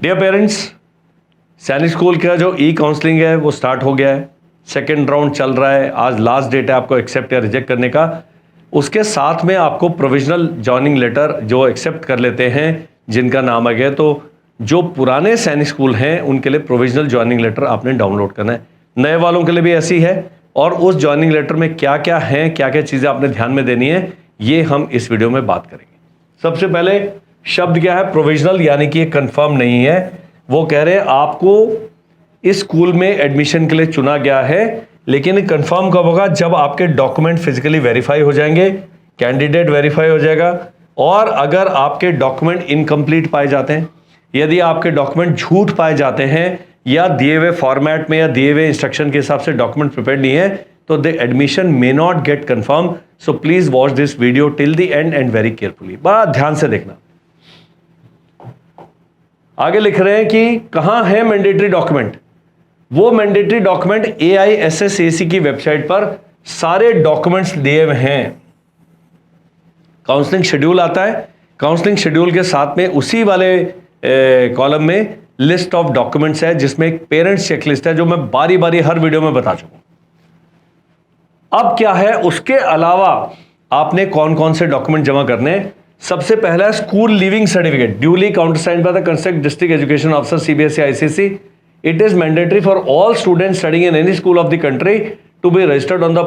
Dear parents, सैनिक school का जो ई काउंसलिंग है वो स्टार्ट हो गया है। सेकेंड राउंड चल रहा है। आज लास्ट डेट है आपको एक्सेप्ट या रिजेक्ट करने का। उसके साथ में आपको प्रोविजनल जॉइनिंग लेटर जो एक्सेप्ट कर लेते हैं जिनका नाम आ गया, तो जो पुराने सैनिक स्कूल हैं उनके लिए प्रोविजनल जॉइनिंग लेटर आपने डाउनलोड करना है। नए वालों के लिए भी ऐसी है। और उस जॉइनिंग लेटर में क्या क्या है, क्या क्या चीज़ें आपने ध्यान में देनी है, ये हम इस वीडियो में बात करेंगे। सबसे पहले शब्द क्या है? प्रोविजनल, यानी कि ये कंफर्म नहीं है। वो कह रहे हैं आपको इस स्कूल में एडमिशन के लिए चुना गया है, लेकिन कंफर्म कब होगा? जब आपके डॉक्यूमेंट फिजिकली वेरीफाई हो जाएंगे, कैंडिडेट वेरीफाई हो जाएगा। और अगर आपके डॉक्यूमेंट इनकम्प्लीट पाए जाते हैं, यदि आपके डॉक्यूमेंट झूठ पाए जाते हैं या दिए हुए फॉर्मेट में या दिए हुए इंस्ट्रक्शन के हिसाब से डॉक्यूमेंट प्रिपेयर नहीं है, तो the admission may not gate confirm. So please watch this video till the end and very carefully. बड़ा ध्यान से देखना। आगे लिख रहे हैं कि कहां है मैंडेटरी डॉक्यूमेंट। वो मैंडेटरी डॉक्यूमेंट AISSAC की वेबसाइट पर सारे डॉक्यूमेंट्स दिए हुए हैं। काउंसलिंग शेड्यूल आता है, काउंसलिंग शेड्यूल के साथ में उसी वाले कॉलम में लिस्ट ऑफ डॉक्यूमेंट्स है, जिसमें एक पेरेंट्स चेकलिस्ट है जो मैं बारी बारी हर वीडियो में बता चुका हूं। अब क्या है, उसके अलावा आपने कौन कौन से डॉक्यूमेंट जमा करने हैं। सबसे पहला school leaving certificate duly countersigned by the concern district education officer CBSE ICC। It is mandatory for all students studying in any school of the country to be registered on the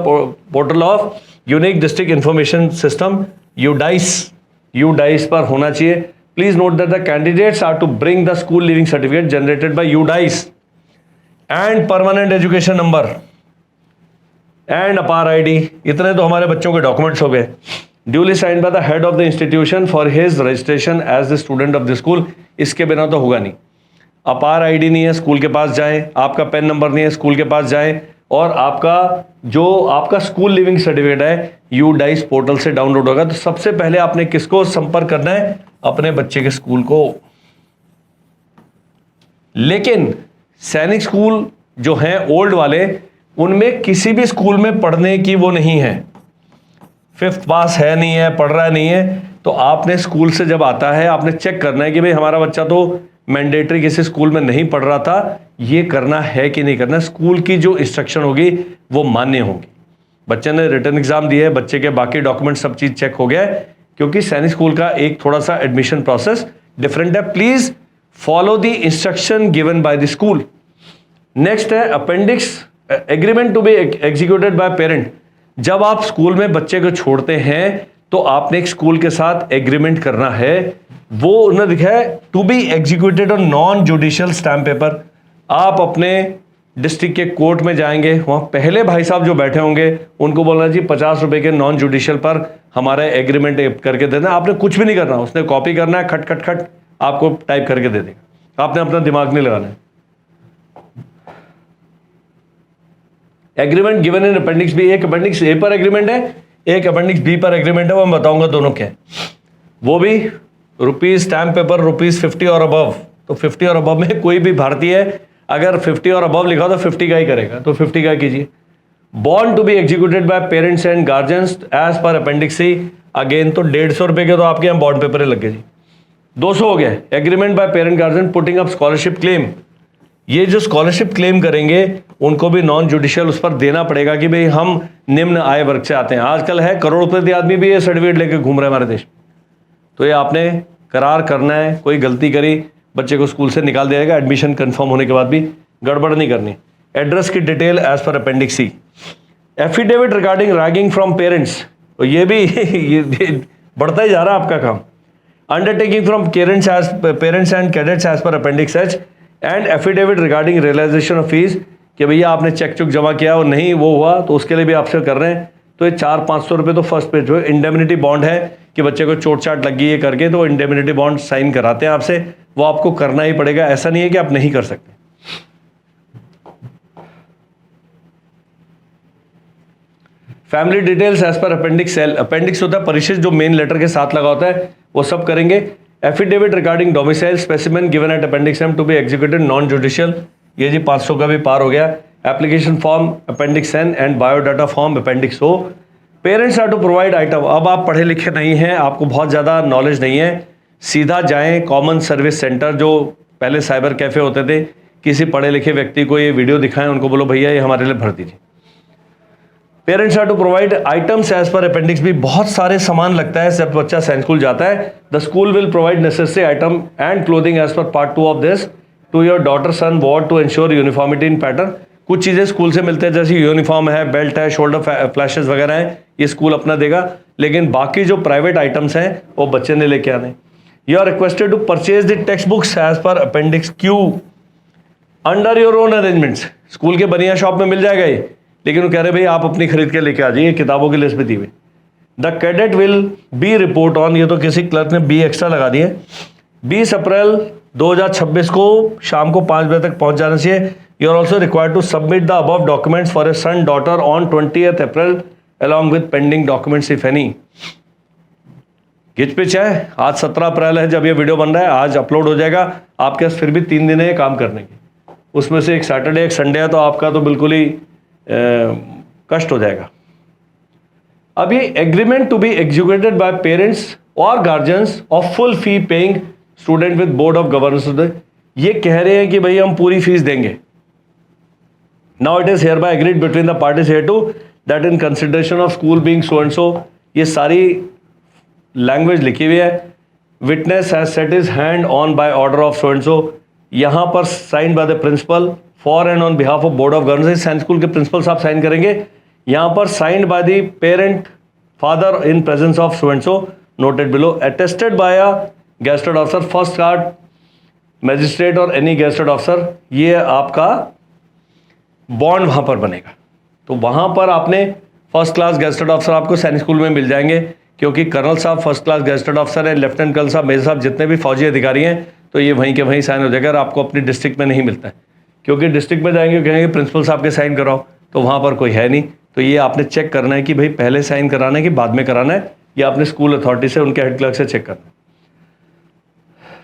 portal of Unique District Information System UDISE। UDISE पर होना चाहिए। Please note that the candidates are to bring the school living certificate generated by UDISE and permanent education number and APAR ID। इतने तो हमारे बच्चों के documents हो गए। Duly signed by the head of the institution for his registration as the student of the school। इसके बिना तो होगा नहीं। अपार आईडी नहीं है, स्कूल के पास जाएं। आपका पेन नंबर नहीं है, स्कूल के पास जाएं। और आपका स्कूल लिविंग सर्टिफिकेट है UDISE पोर्टल से डाउनलोड होगा। तो सबसे पहले आपने किसको संपर्क करना है? अपने बच्चे के स्कूल को। लेकिन सैनिक स्कूल जो हैं ओल्ड वाले, उनमें किसी भी स्कूल में पढ़ने की वो नहीं है। 5th पास है नहीं है, पढ़ रहा नहीं है, तो आपने स्कूल से जब आता है आपने चेक करना है कि भाई हमारा बच्चा तो मैंडेटरी किसी स्कूल में नहीं पढ़ रहा था, ये करना है कि नहीं करना। स्कूल की जो इंस्ट्रक्शन होगी वो मान्य होगी। बच्चे ने रिटर्न एग्जाम दिया है, बच्चे के बाकी डॉक्यूमेंट सब चीज चेक हो गया है, क्योंकि सैनिक स्कूल का एक थोड़ा सा एडमिशन प्रोसेस डिफरेंट है। Please follow the instruction given by the school. Next है appendix agreement to be executed by parent. जब आप स्कूल में बच्चे को छोड़ते हैं तो आपने एक स्कूल के साथ एग्रीमेंट करना है। वो उन्होंने लिखा है to be executed on non judicial stamp paper. आप अपने डिस्ट्रिक्ट के कोर्ट में जाएंगे, वहां पहले भाई साहब जो बैठे होंगे उनको बोलना जी 50 रुपए के नॉन जुडिशियल पर हमारा एग्रीमेंट करके देना। आपने कुछ भी नहीं करना, उसने कॉपी करना है, खट खट खट आपको टाइप करके दे देगा। आपने अपना दिमाग नहीं लगाना है। Agreement given in appendix B. एक अपेंडिक्स A पर एग्रीमेंट है, एक अपेंडिक्स B पर एग्रीमेंट है, वो मैं बताऊंगा दोनों क्या है। वो भी रुपीज स्टैम्प पेपर ₹50 और अबव। तो 50 और अबव में कोई भी भारतीय अगर 50 और अबव लिखा तो 50 का ही करेगा, तो 50 का कीजिए। Bond to be executed by parents and guardians as per appendix C। Again तो 150 रुपए के तो आपके यहाँ बॉन्ड पेपर लग गए जी। 200 हो गया। Agreement by parent guardian putting up scholarship claim. ये जो स्कॉलरशिप क्लेम करेंगे उनको भी नॉन जुडिशियल उस पर देना पड़ेगा कि भाई हम निम्न आय वर्ग से आते हैं। आजकल है करोड़पति आदमी भी ये सर्टिफिकेट लेके घूम रहे हैं हमारे देश में। तो ये आपने करार करना है। कोई गलती करी बच्चे को स्कूल से निकाल दिया जाएगा। एडमिशन कंफर्म होने के बाद भी गड़बड़ नहीं करनी। एड्रेस की detail as per appendix C। Affidavit regarding ragging from parents, तो ये भी ये बढ़ता ही जा रहा है आपका काम। Undertaking from parents and cadets as per appendix H। And affidavit regarding realisation of fees, कि भैया आपने चेक चुक जमा किया और नहीं वो हुआ, तो उसके लिए भी आपसे कर रहे हैं। तो ये 400-500 रुपये तो फर्स्ट पेज हो। इंडेमनिटी बॉन्ड है कि बच्चे को चोट चाट लगी है करके, तो इंडेमनिटी बॉन्ड साइन कराते हैं आपसे, वो आपको करना ही पड़ेगा। ऐसा नहीं है कि आप नहीं कर सकते। Family details as per appendix L। Appendix होता है परिशिष्ट जो मेन लेटर के साथ लगा होता है, वो सब करेंगे। Affidavit regarding domicile specimen given at appendix M to be executed non judicial. ये जी 500 का भी पार हो गया। Application form appendix N and biodata form appendix O। Parents are to provide item. अब आप पढ़े लिखे नहीं हैं, आपको बहुत ज़्यादा नॉलेज नहीं है, सीधा जाएं कॉमन सर्विस सेंटर जो पहले साइबर कैफ़े होते थे, किसी पढ़े लिखे व्यक्ति को ये वीडियो दिखाएं, उनको बोलो भैया ये हमारे लिए भर दीजिए। Parents are to provide items as per appendix भी, बहुत सारे सामान लगता है जब बच्चा साइंस स्कूल जाता है। The school will provide necessary item and clothing as per part 2 of this to your daughter son what to ensure uniformity in pattern. कुछ चीज़ें स्कूल से मिलते हैं, जैसे यूनिफॉर्म है, बेल्ट है, शोल्डर फ्लैशेस वगैरह हैं, ये स्कूल अपना देगा, लेकिन बाकी जो प्राइवेट आइटम्स हैं वो बच्चे ने लेके आने। You are requested to purchase the text books as per appendix Q under your own arrangements. School के बनिया शॉप में मिल जाएगा ये, लेकिन वो कह रहे भाई आप अपनी खरीद के लेके आ जाइए, किताबों की लिस्ट भी दी हुई। The cadet will be report on, ये तो किसी क्लर्क ने बी एक्स्ट्रा लगा दिए, 20 अप्रैल 2026 को शाम को 5 बजे तक पहुंच जाना चाहिए। You are also required to submit the above documents for a son daughter on 20 April along with pending documents if any. घिच-पिच है, आज 17 अप्रैल है जब ये वीडियो बन रहा है, आज अपलोड हो जाएगा, आपके पास फिर भी 3 दिन है काम करने के, उसमें से एक सैटरडे एक संडे है, तो आपका तो बिल्कुल ही कष्ट हो जाएगा। अब ये agreement to be executed by parents or guardians of full fee paying student with board of governance, ये कह रहे हैं कि भाई हम पूरी फीस देंगे। Now it is hereby agreed between the parties hereto that in consideration of school being so and so, ये सारी लैंग्वेज लिखी हुई है। Witness has set his hand on by order of so and so, यहाँ पर sign by the principal for and on behalf of board of governance, science school के principal साहब sign करेंगे। यहाँ पर signed by the parent father in presence of so and so noted below, attested bye a gazetted officer, first class magistrate और any gazetted officer, ये आपका bond वहाँ पर बनेगा। तो वहाँ पर आपने फर्स्ट क्लास गेस्टेड ऑफिसर आपको सैनिक स्कूल में मिल जाएंगे, क्योंकि कर्नल साहब फर्स्ट क्लास गेस्टेड ऑफिसर है, लेफ्टिनेंट कर्नल साहब, मेजर साहब, जितने भी फौजी अधिकारी हैं, तो ये वहीं के वहीं साइन हो जाएगा। आपको अपनी डिस्ट्रिक्ट में नहीं मिलता है, क्योंकि डिस्ट्रिक्ट में जाएंगे कहेंगे प्रिंसिपल साहब के साइन कराओ, तो वहाँ पर कोई है नहीं। तो ये आपने चेक करना है कि भाई पहले साइन कराना है कि बाद में कराना है, या आपने स्कूल अथॉरिटी से, उनके हेड क्लर्क से चेक करना है।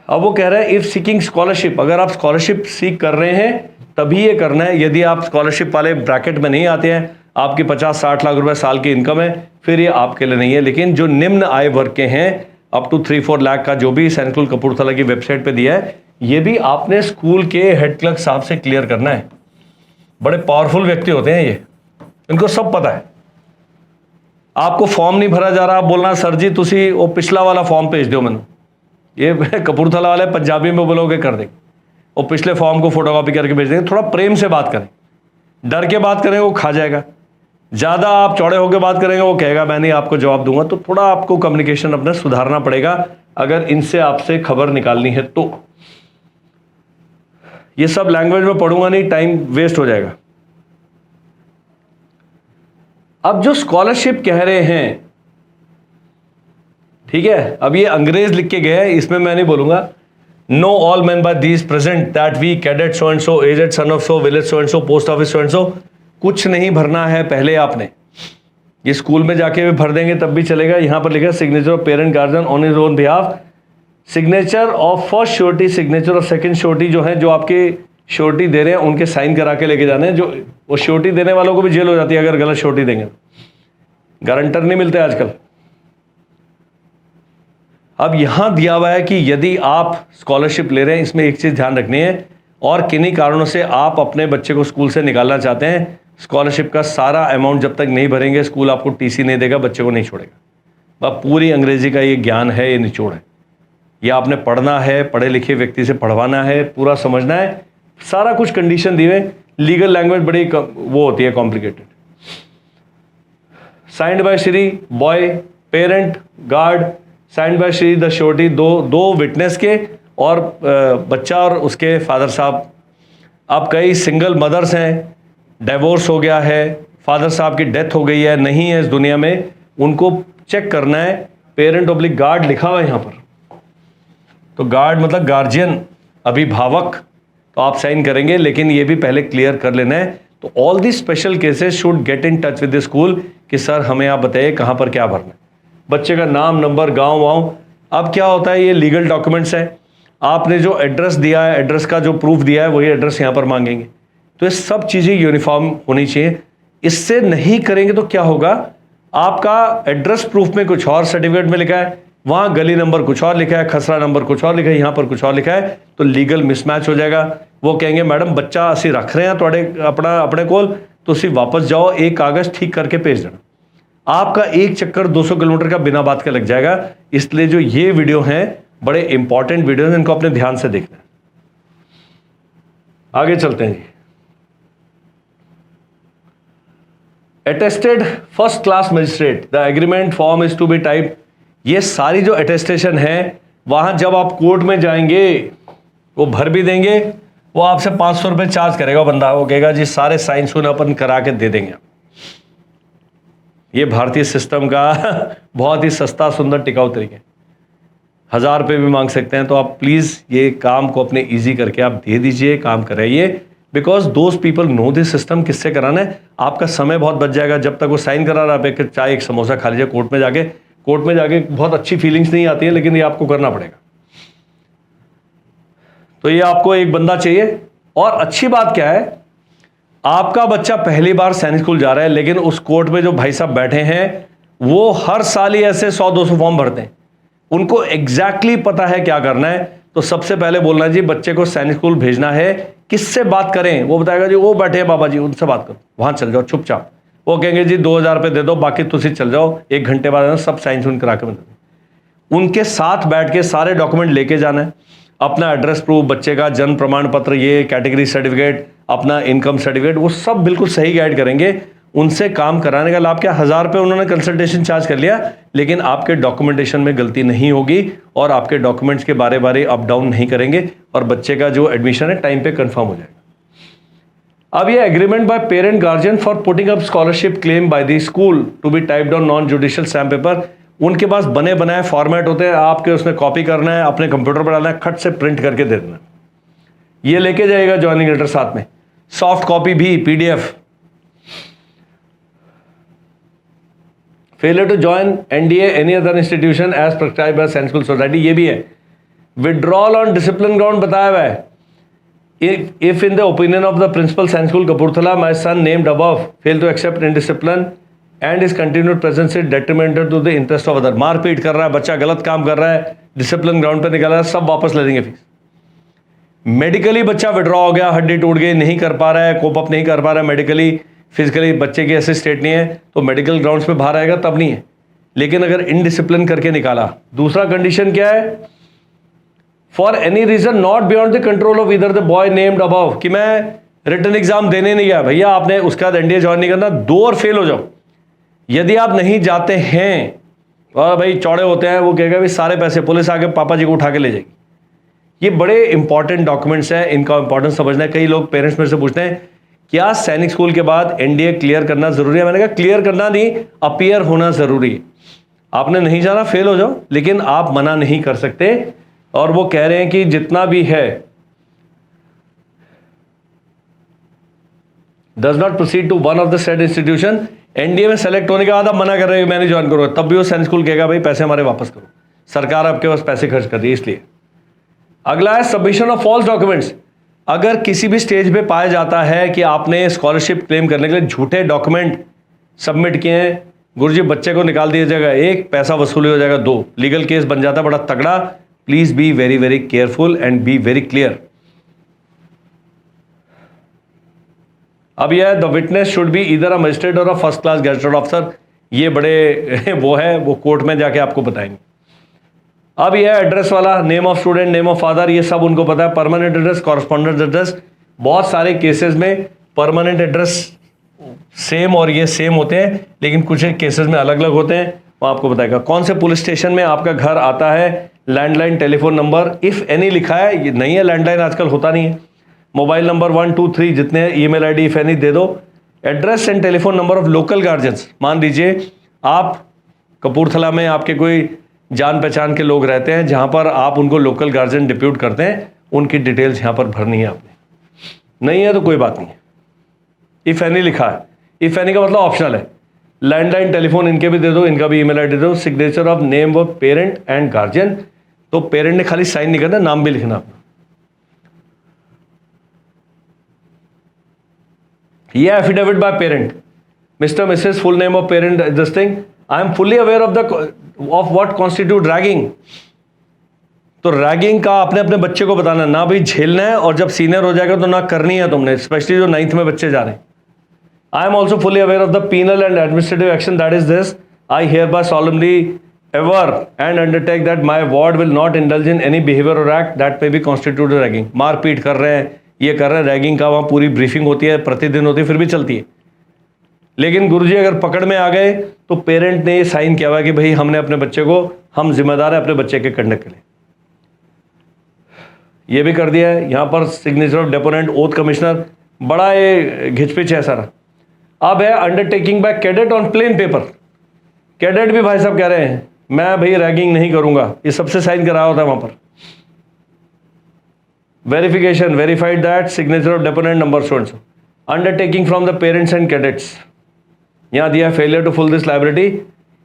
अब वो कह रहा है इफ सीकिंग स्कॉलरशिप, अगर आप स्कॉलरशिप सीख कर रहे हैं तभी ये करना है। यदि आप स्कॉलरशिप वाले ब्रैकेट में नहीं आते हैं, आपकी 50-60 लाख रुपए साल की इनकम है, फिर ये आपके लिए नहीं है। लेकिन जो निम्न आय वर्ग के हैं, अप टू 3-4 लाख का जो भी सैनिक स्कूल कपूरथला की वेबसाइट पे दिया है, ये भी आपने स्कूल के हेड क्लर्क साहब से क्लियर करना है। बड़े पावरफुल व्यक्ति होते हैं ये, इनको सब पता है। आपको फॉर्म नहीं भरा जा रहा, आप बोलना सर जी तुसी वो पिछला वाला फॉर्म भेज दो मैंने, ये कपूरथला वाले पंजाबी में बोलोगे कर देंगे, और पिछले फॉर्म को फोटोकॉपी करके भेज देंगे। थोड़ा प्रेम से बात करें, डर के बात करें वो खा जाएगा, ज़्यादा आप चौड़े होकर बात करेंगे वो कहेगा मैं नहीं आपको जवाब दूंगा। तो थोड़ा आपको कम्युनिकेशन अपना सुधारना पड़ेगा अगर इनसे आपसे खबर निकालनी है तो। ये सब लैंग्वेज में पढ़ूंगा नहीं, टाइम वेस्ट हो जाएगा। अब जो स्कॉलरशिप कह रहे हैं, ठीक है, अब ये अंग्रेज लिख के गए हैं, इसमें मैं नहीं बोलूंगा। Know all man by these present that we cadet so and so aged son of so village so and so post office so and so, कुछ नहीं भरना है पहले आपने। ये स्कूल में जाके भी भर देंगे तब भी चलेगा। यहां पर लिखा है signature of parent guardian on his own behalf, signature of first surety, signature of second surety, जो है जो आपके श्योरिटी दे रहे हैं उनके साइन करा के लेके जाने हैं। जो वो श्योरिटी देने वालों को भी जेल हो जाती है अगर गलत श्योरिटी देंगे, गारंटर नहीं मिलते आजकल। अब यहां दिया हुआ है कि यदि आप स्कॉलरशिप ले रहे हैं, इसमें एक चीज ध्यान रखनी है, और किन्हीं कारणों से आप अपने बच्चे को स्कूल से निकालना चाहते हैं, स्कॉलरशिप का सारा अमाउंट जब तक नहीं भरेंगे स्कूल आपको टीसी नहीं देगा, बच्चे को नहीं छोड़ेगा। अब पूरी अंग्रेजी का ये ज्ञान है, ये निचोड़ है, ये आपने पढ़ना है, पढ़े लिखे व्यक्ति से पढ़वाना है, पूरा समझना है, सारा कुछ कंडीशन दिए। लीगल लैंग्वेज बड़ी वो होती है complicated. Signed by Shri boy parent guard, signed by Shri the surety, दो विटनेस के और बच्चा और उसके फादर साहब। अब कई सिंगल मदर्स हैं, डिवोर्स हो गया है, फादर साहब की डेथ हो गई है, नहीं है इस दुनिया में, उनको चेक करना है। पेरेंट ऑब्लिक गार्ड लिखा हुआ है यहाँ पर, तो गार्ड मतलब गार्जियन, अभिभावक, तो आप साइन करेंगे, लेकिन ये भी पहले क्लियर कर लेना है। तो all the special cases should get in touch with the school कि सर हमें आप बताइए कहाँ पर क्या भरना है, बच्चे का नाम नंबर गाँव वाँव। अब क्या होता है, ये लीगल डॉक्यूमेंट्स है, आपने जो एड्रेस दिया है, एड्रेस का जो प्रूफ दिया है वही एड्रेस यहाँ पर मांगेंगे। तो ये सब चीज़ें यूनिफॉर्म होनी चाहिए। इससे नहीं करेंगे तो क्या होगा, आपका एड्रेस प्रूफ में कुछ और, सर्टिफिकेट में लिखा है वहां गली नंबर कुछ और लिखा है, खसरा नंबर कुछ और लिखा है, यहां पर कुछ और लिखा है, तो लीगल मिसमैच हो जाएगा। वो कहेंगे मैडम बच्चा असी रख रहे हैं थोड़े अपने कोल, तो उसी वापस जाओ, एक कागज ठीक करके भेज देना। आपका एक चक्कर 200 किलोमीटर का बिना बात के लग जाएगा। इसलिए जो ये वीडियो हैं बड़े इंपॉर्टेंट वीडियो हैं, इनको अपने ध्यान से देखना है। आगे चलते हैं जी। Attested first class magistrate, the agreement form is to be type. ये सारी जो अटेस्टेशन है, वहां जब आप कोर्ट में जाएंगे वो भर भी देंगे, वो आपसे 500 रुपये चार्ज करेगा बंदा, वो कहेगा जी सारे साइन सुन अपन करा के दे देंगे। ये भारतीय सिस्टम का बहुत ही सस्ता सुंदर टिकाऊ तरीके, 1000 रुपये भी मांग सकते हैं। तो आप प्लीज ये काम को अपने इजी करके आप दे दीजिए, काम कराइए, because those people know this system. किससे कराना है, आपका समय बहुत बच जाएगा। जब तक वो साइन करा रहा है, आप एक चाय एक समोसा खा लीजिए कोर्ट में जाके। कोर्ट में जाके बहुत अच्छी फीलिंग्स नहीं आती है, लेकिन ये आपको करना पड़ेगा। तो ये आपको एक बंदा चाहिए। और अच्छी बात क्या है, आपका बच्चा पहली बार सैनिक स्कूल जा रहा है, लेकिन उस कोर्ट में जो भाई साहब बैठे हैं वो हर साल ही ऐसे 100-200 फॉर्म भरते हैं, उनको एग्जैक्टली पता है क्या करना है। तो सबसे पहले बोलना जी बच्चे को सैनिक स्कूल भेजना है, किससे बात करें, वो बताएगा जी वो बैठे हैं बाबा जी, उनसे बात करो, वहां चल जाओ चुपचाप। वो कहेंगे जी 2000 रुपये दे दो, बाकी तुम चल जाओ, 1 घंटे बाद सब साइन सुन करा के। उनके साथ बैठ के सारे डॉक्यूमेंट लेके जाना है, अपना एड्रेस प्रूफ, बच्चे का जन्म प्रमाण पत्र, ये कैटेगरी सर्टिफिकेट, अपना इनकम सर्टिफिकेट, वो सब बिल्कुल सही गाइड करेंगे। उनसे काम कराने का लाभ क्या, 1000 रुपये उन्होंने कंसल्टेशन चार्ज कर लिया, लेकिन आपके डॉक्यूमेंटेशन में गलती नहीं होगी और आपके डॉक्यूमेंट्स के बारे बारे अप डाउन नहीं करेंगे और बच्चे का जो एडमिशन है टाइम पे कंफर्म हो जाएगा। अब ये agreement by parent guardian for putting up scholarship claim by the school to be typed on non judicial stamp paper. उनके पास बने बनाए फॉर्मेट होते हैं, आपके उसमें कॉपी करना है, अपने कंप्यूटर पर डालना है, खट से प्रिंट करके दे देना। ये लेके जाएगा ज्वाइनिंग लेटर साथ में, सॉफ्ट कॉपी भी, PDF. Failure to join NDA any other institution as prescribed by Sainik school society, ये भी है। विड्रॉल ऑन डिसिप्लिन ग्राउंड बताया हुआ है। If in the opinion of the principal Science School Kapurthala, my son named above failed to accept indiscipline and his continued presence is detrimental to the interest of other। मारपीट कर रहा है बच्चा, गलत काम कर रहा है, डिसिप्लिन ग्राउंड पे निकल रहा है, सब वापस ले देंगे फीस। मेडिकली बच्चा विड्रॉ हो गया, हड्डी टूट गई, नहीं कर पा रहा है, कोप अप नहीं कर पा रहा है मेडिकली, फिजिकली बच्चे की ऐसे स्टेट नहीं है, तो मेडिकल ग्राउंड्स पे बाहर आएगा, तब नहीं है। लेकिन अगर इनडिसिप्लिन करके निकाला, दूसरा कंडीशन क्या है, for any reason not beyond the control of either the boy named above, कि मैं रिटन एग्जाम देने नहीं गया भैया, आपने उसका एनडीए ज्वाइन नहीं करना, 2 और फेल हो जाओ। यदि आप नहीं जाते हैं और भाई चौड़े होते हैं, वो कहेगा भाई सारे पैसे पुलिस आके पापा जी को उठा के ले जाएगी। ये बड़े इंपॉर्टेंट डॉक्यूमेंट्स हैं, इनका इंपॉर्टेंस समझना है। कई लोग पेरेंट्स मेरे से पूछते हैं क्या सैनिक स्कूल के बाद एनडीए क्लियर करना जरूरी है। मैंने कहा क्लियर करना नहीं, अपीयर होना जरूरी है। आपने नहीं जाना, फेल हो जाओ, लेकिन आप मना नहीं कर सकते। और वो कह रहे हैं कि जितना भी है does not proceed to one of the said institution. NDA में सेलेक्ट होने के बाद आप मना कर रहे हो मैं नहीं ज्वाइन करूंगा, तब भी वो सैनिक स्कूल कहेगा भाई पैसे हमारे वापस करो, सरकार आपके पास पैसे खर्च कर रही है इसलिए। अगला है सबमिशन ऑफ फॉल्स डॉक्यूमेंट्स। अगर किसी भी स्टेज पे पाया जाता है कि आपने स्कॉलरशिप क्लेम करने के लिए झूठे डॉक्यूमेंट सबमिट किए हैं, गुरुजी बच्चे को निकाल दिया जाएगा, 1 पैसा वसूली हो जाएगा, 2 लीगल केस बन जाता है बड़ा तगड़ा। Please be very very careful and be very clear. अब यह the witness should be either a magistrate or a first class gazetted officer. ये बड़े वो है, वो कोर्ट में जाके आपको बताएंगे। अब यह एड्रेस वाला, name of student, name of father, ये सब उनको पता है। परमानेंट एड्रेस, कॉरस्पॉन्डेंस एड्रेस, बहुत सारे केसेस में परमानेंट एड्रेस सेम और ये सेम होते हैं, लेकिन कुछ केसेस में अलग अलग होते हैं, वो आपको बताएगा। कौन से पुलिस स्टेशन में आपका घर आता है, landline telephone number if any लिखा है, ये नहीं है लैंडलाइन आजकल होता नहीं है, मोबाइल नंबर 1 2 3 जितने, ईमेल आईडी इफ एनी दे दो। Address and telephone number of local guardians. मान लीजिए आप कपूरथला में आपके कोई जान पहचान के लोग रहते हैं जहां पर आप उनको लोकल गार्जियन डिप्यूट करते हैं, उनकी डिटेल्स यहां पर भरनी है आपने। नहीं है तो कोई बात नहीं है, इफ एनी लिखा है, इफ एनी का मतलब ऑप्शनल है। लैंडलाइन टेलीफोन इनके भी दे दो, इनका भी ईमेल आईडी दे दो। Signature of name of parent and guardian, तो पेरेंट ने खाली साइन नहीं करना, नाम भी लिखना अपना। ये affidavit by parent, mister Mrs, full name of parent this thing, I am fully aware of what constitute ragging. तो रैगिंग का आपने अपने बच्चे को बताना, ना भाई झेलना है, और जब सीनियर हो जाएगा तो ना करनी है तुमने, स्पेशली जो 9th में बच्चे जा रहे हैं। I am also fully aware of the penal and administrative action that is this, I hereby solemnly ever and undertake that my ward will not indulge in any behavior or act that may be constituted ragging। मारपीट कर रहे हैं, ये कर रहे हैं, ragging का वहाँ पूरी ब्रीफिंग होती है, प्रतिदिन होती है, फिर भी चलती है। लेकिन गुरुजी अगर पकड़ में आ गए तो पेरेंट ने ये साइन किया हुआ है कि भाई हमने अपने बच्चे को, हम जिम्मेदार है अपने बच्चे के कंडक्ट के लिए। ये भी कर दिया है। यहाँ पर signature of deponent, oath commissioner, बड़ा ये घिचपिच है सारा। अब है undertaking bye cadet on plain paper. Cadet भी भाई साहब कह रहे हैं मैं भाई रैगिंग नहीं करूंगा, ये सबसे साइन कराया होता है वहां पर। Verification, verified that signature of deponent number so and so. Undertaking from the parents and cadets, यहाँ दिया failure to full this liability.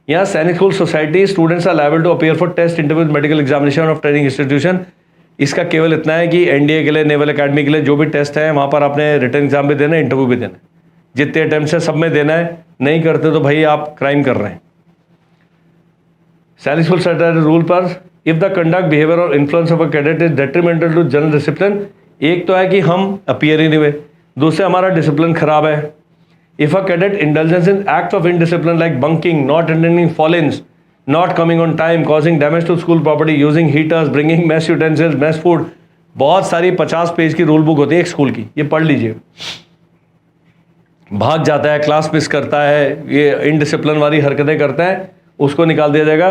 यहाँ Sainik school society students are liable to appear for test interview medical examination of training institution. इसका केवल इतना है कि NDA के लिए, नेवल अकेडमी के लिए जो भी टेस्ट है वहाँ पर आपने रिटर्न एग्जाम भी देना है, इंटरव्यू भी देना है, जितने अटैम्प्ट है सब में देना है। नहीं करते तो भाई आप क्राइम कर रहे हैं। सैनिक स्कूल स्टैट्यूटरी रूल पर इफ द कंडक्ट, बिहेवियर और influence of a cadet is detrimental to general discipline, एक तो है कि हम अपीयर ही नहीं हुए, दूसरे हमारा डिसिप्लिन खराब है। If a cadet indulgence in act of indiscipline like bunking, not attending fall ins, not coming on time, causing damage to school property, using heaters, bringing mess utensils, mess food, बहुत सारी 50 page की rule book होती है एक school की, ये पढ़ लीजिए। भाग जाता है, क्लास मिस करता है, ये इनडिसिप्लिन वाली हरकतें करता है, उसको निकाल दिया जाएगा।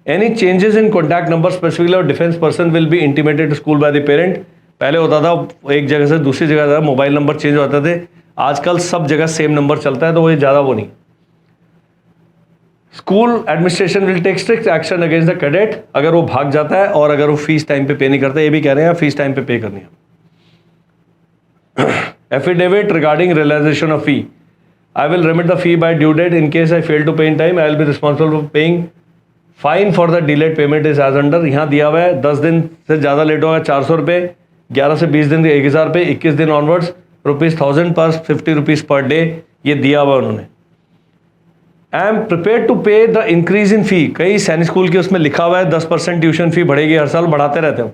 Any changes in contact number specifically or defence person will be intimated to school by the parent. पहले होता था एक जगह से दूसरी जगह मोबाइल नंबर चेंज होते थे, आजकल सब जगह सेम नंबर चलता है, तो वो ज़्यादा वो नहीं। School administration will take strict action against the cadet, अगर वो भाग जाता है और अगर वो फीस टाइम पे नहीं करता, ये भी कह रहे हैं फीस टाइम पे करनी है। Affidavit regarding realisation of fee, I will remit the fee by due date, in case I fail to pay in time I will be responsible for paying fine for the delayed payment is as under. यहाँ दिया हुआ है 10 दिन से ज़्यादा late होगा 400 रुपये, 11 से 20 दिन 1000 रुपये, 21 दिन ऑनवर्ड्स ₹1000 पर 50 रुपीज़ पर डे, ये दिया हुआ उन्होंने। आई एम प्रिपेयर टू पे द इंक्रीज इन फी, कई सैनिक स्कूल के उसमें लिखा हुआ है 10% ट्यूशन फी बढ़ेगी, हर साल बढ़ाते रहते हो।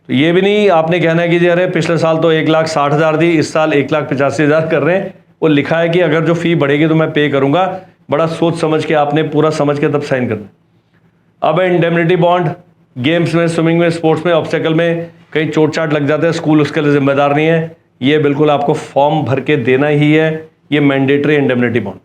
तो ये भी नहीं आपने कहना है कि जी अरे पिछले साल तो 1,60,000 दी, इस साल 1,85,000 कर रहे हैं। वो लिखा है कि अगर जो फी बढ़ेगी तो मैं पे करूंगा, बड़ा सोच समझ के आपने पूरा समझ के तब साइन करना। अब इंडेमनिटी बॉन्ड, गेम्स में, स्विमिंग में, स्पोर्ट्स में, ऑब्स्टेकल में कहीं चोट चाट लग जाते हैं, स्कूल उसके लिए जिम्मेदार नहीं है, ये बिल्कुल आपको फॉर्म भर के देना ही है, ये mandatory indemnity bond.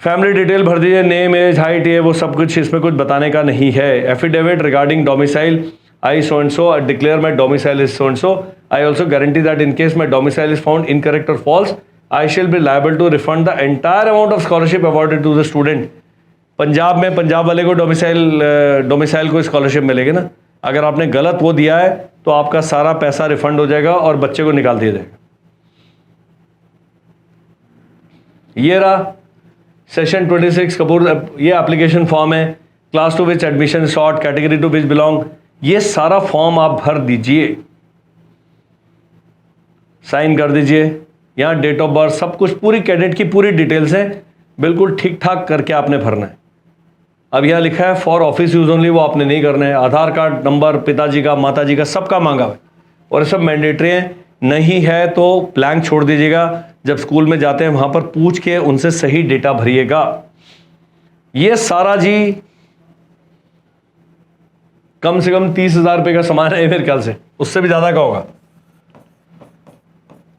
Family detail भर दीजिए, नेम, एज, हाइट, ये वो सब कुछ, इसमें कुछ बताने का नहीं है। Affidavit regarding domicile, I so and so declare my domicile is so and so, I also guarantee that in case my domicile is found incorrect or false, I shall be liable to refund the entire amount of scholarship awarded to the student. Punjab में पंजाब वाले को domicile को scholarship मिलेगी ना, अगर आपने गलत वो दिया है तो आपका सारा पैसा रिफंड हो जाएगा और बच्चे को निकाल दिया जाएगा। ये रहा सेशन 26 कपूर, ये एप्लीकेशन फॉर्म है, class to which admission short, category to which belong, ये सारा फॉर्म आप भर दीजिए, साइन कर दीजिए। यहाँ डेट ऑफ बर्थ सब कुछ, पूरी कैडेट की पूरी डिटेल्स है, बिल्कुल ठीक ठाक करके आपने भरना है। अब यहाँ लिखा है फॉर ऑफिस यूज ओनली, वो आपने नहीं करना है। आधार कार्ड नंबर पिताजी का, माताजी का, सबका मांगा है और ये सब मैंडेटरी है। नहीं है तो ब्लैंक छोड़ दीजिएगा, जब स्कूल में जाते हैं वहां पर पूछ के उनसे सही डेटा भरिएगा। ये सारा जी कम से कम 30,000 रुपए का सामान है मेरे ख्याल से, उससे भी ज्यादा का होगा,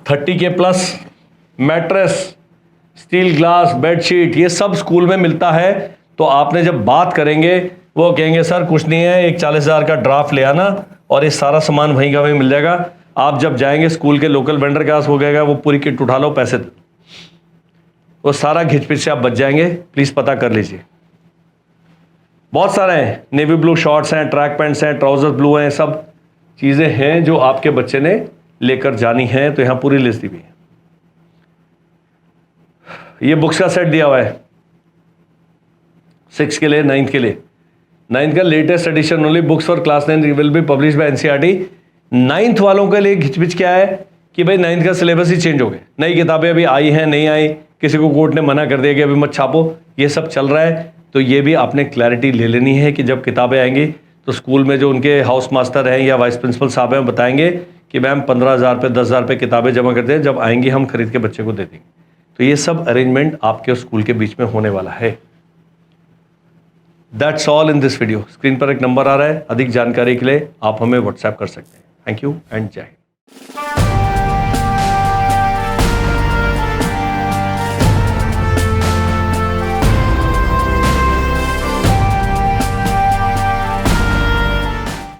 30K plus. Mattress, steel glass, bedsheet, ये सब स्कूल में मिलता है। तो आपने जब बात करेंगे वो कहेंगे सर कुछ नहीं है, एक 40,000 का ड्राफ्ट ले आना और ये सारा सामान वहीं का वहीं मिल जाएगा। आप जब जाएंगे स्कूल के लोकल वेंडर के पास, हो गएगा वो पूरी किट उठा लो, पैसे दो, वो सारा घिचपिच से आप बच जाएंगे। प्लीज पता कर लीजिए, बहुत सारे हैं, नेवी ब्लू शॉर्ट्स हैं, ट्रैक पैंट्स हैं, ट्राउजर ब्लू हैं, सब चीजें हैं जो आपके बच्चे ने लेकर जानी है। तो यहां पूरी लिस्ट दी हुई है। ये बुक्स का सेट दिया हुआ है 6 के लिए, 9th के लिए। 9th का latest edition only books for class 9 will be publish by NCERT. 9th वालों के लिए घिचपिच क्या है कि भाई 9th का सिलेबस ही चेंज हो गया, नई किताबें अभी आई हैं नहीं आई, किसी को कोर्ट ने मना कर दिया कि अभी मत छापो, ये सब चल रहा है। तो ये भी आपने क्लैरिटी ले लेनी है कि जब किताबें आएंगी तो स्कूल में जो उनके हाउस मास्टर हैं या वाइस प्रिंसिपल साहब हैं बताएंगे कि मैम 15,000 पे 10,000 पे किताबें जमा करते हैं, जब आएंगी हम खरीद के बच्चे को दे देंगे। तो ये सब अरेंजमेंट आपके और स्कूल के बीच में होने वाला है। That's all in this video. Screen पर एक नंबर आ रहा है, अधिक जानकारी के लिए आप हमें व्हाट्सएप कर सकते हैं। थैंक यू एंड जय हिंद।